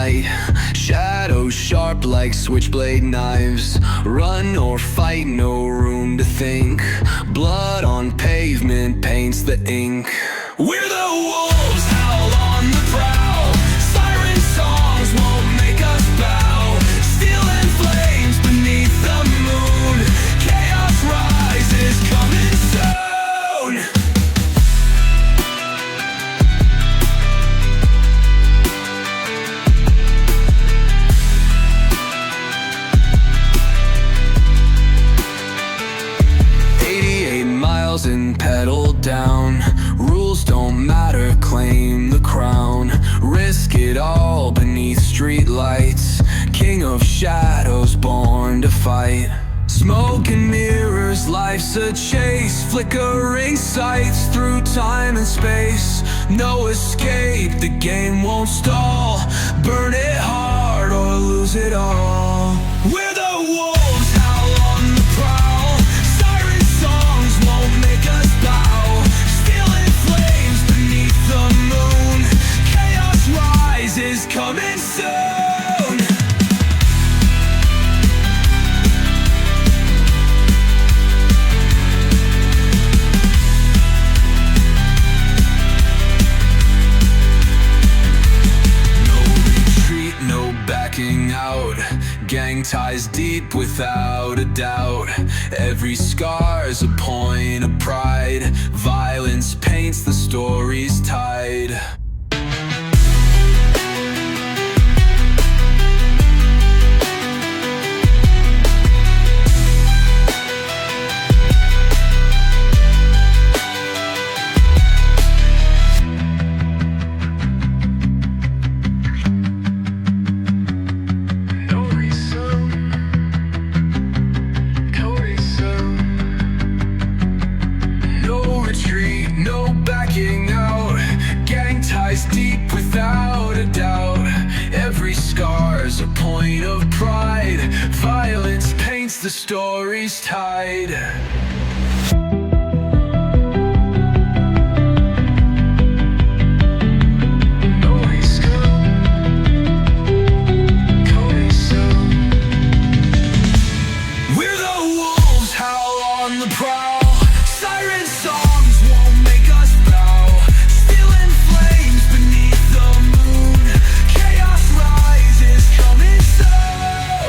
night. Shadows sharp like switchblade knives. Run or fight, no room to think. Blood on pavement paints the ink. We're the wolves, howl on the prowl. Siren songs won't make us bow. Steel and flames beneath the moon. Chaos rises, coming soon. 88 miles and pedal down. Rules don't matter, claim the crown. Risk it all beneath street lights. King of shadows, born to fight. Smoke and mirrors, life's a chase. Flickering sights through time and space. No escape, the game won't stall. Burn it hard or lose it all. We're the wolves, howl on the prowl. Siren songs won't make us bow. Steel and flames beneath the moon. Chaos rises, coming soon. Out. Gang ties deep without a doubt. Every scar's a point of pride. Violence paints the story's tide. Deep without a doubt. Every scar's a point of pride. Violence paints the story's tide.